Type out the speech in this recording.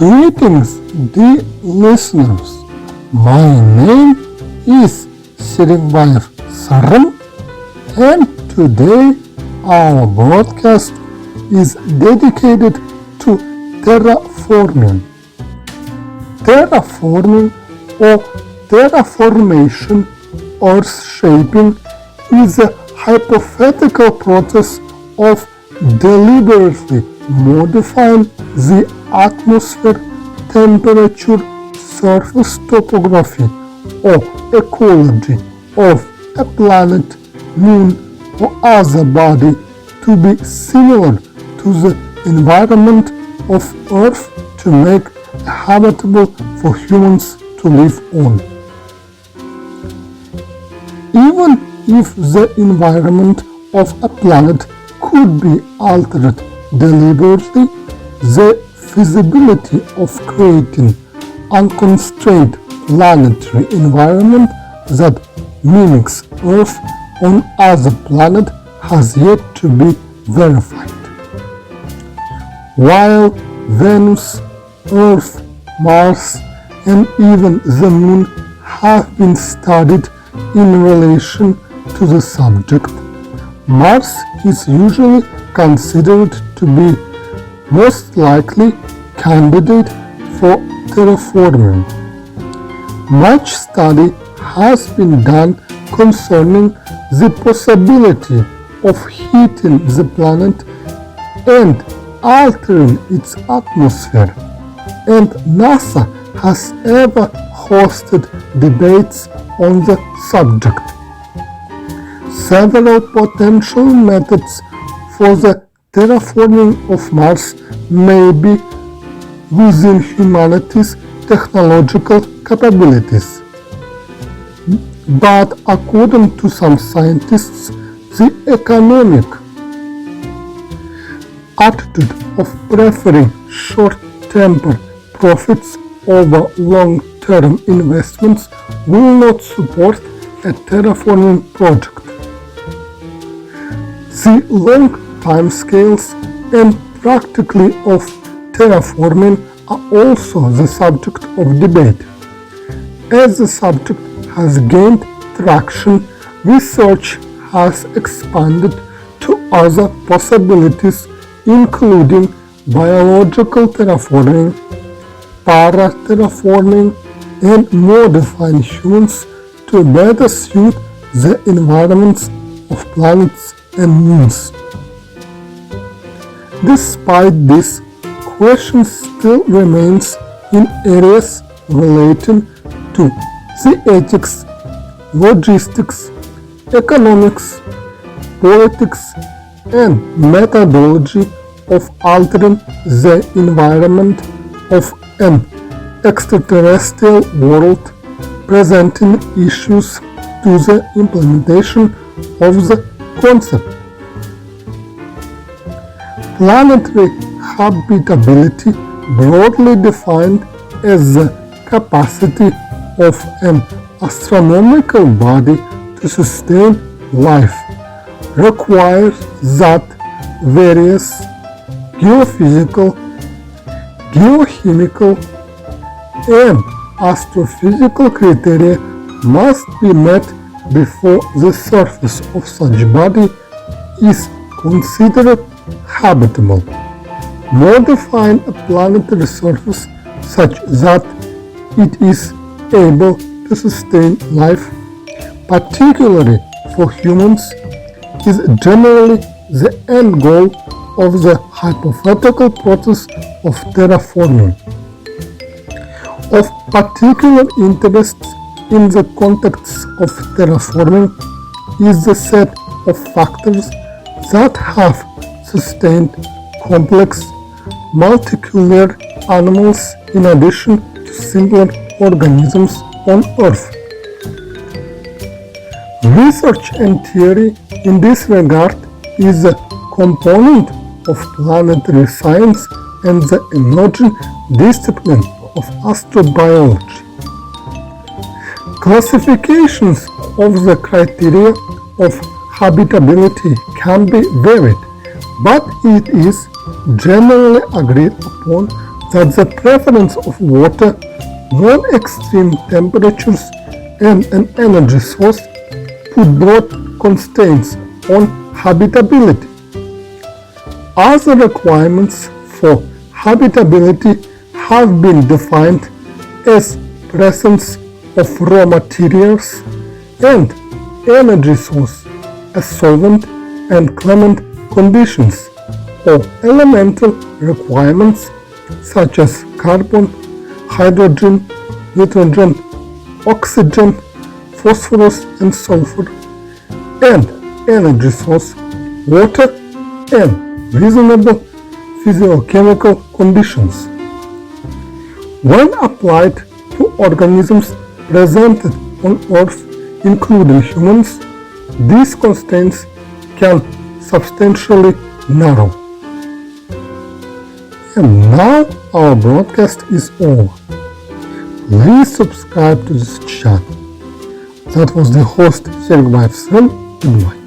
Greetings, dear listeners. My name is Serikbayev Syrym, and today our broadcast is dedicated to terraforming. Terraforming or terraformation, earth shaping, is a hypothetical process of deliberately modifying the atmosphere, temperature, surface topography, or ecology of a planet, moon, or other body to be similar to the environment of Earth to make it habitable for humans to live on. Even if the environment of a planet could be altered deliberately, the feasibility of creating unconstrained planetary environment that mimics Earth on other planet has yet to be verified. While Venus, Earth, Mars, and even the Moon have been studied in relation to the subject, Mars is usually considered to be most likely candidate for terraforming. Much study has been done concerning the possibility of heating the planet and altering its atmosphere, and NASA has ever hosted debates on the subject. Several potential methods for the terraforming of Mars may be within humanity's technological capabilities. But according to some scientists, the economic attitude of preferring short-term profits over long-term investments will not support a terraforming project. The long timescales and practically of terraforming are also the subject of debate. As the subject has gained traction, research has expanded to other possibilities, including biological terraforming, para-terraforming, and modifying humans to better suit the environments of planets and moons. Despite this, question still remains in areas relating to the ethics, logistics, economics, politics, and methodology of altering the environment of an extraterrestrial world, presenting issues to the implementation of the concept. Planetary habitability, broadly defined as the capacity of an astronomical body to sustain life, requires that various geophysical, geochemical, and astrophysical criteria must be met before the surface of such body is considered habitable. Modifying a planetary surface such that it is able to sustain life, particularly for humans, is generally the end goal of the hypothetical process of terraforming. Of particular interest in the context of terraforming is the set of factors that have sustained complex multicellular animals in addition to simpler organisms on Earth. Research and theory in this regard is a component of planetary science and the emerging discipline of astrobiology. Classifications of the criteria of habitability can be varied, but it is generally agreed upon that the prevalence of water, non-extreme temperatures, and an energy source put broad constraints on habitability. Other requirements for habitability have been defined as presence of raw materials and energy source as solvent and clement conditions, or elemental requirements such as carbon, hydrogen, nitrogen, oxygen, phosphorus and sulfur, and energy source, water, and reasonable physiochemical conditions. When applied to organisms presented on Earth, including humans, these constraints can substantially narrow. And now our broadcast is over. Please subscribe to this channel. That was the host Serikbayev Syrym. Goodbye.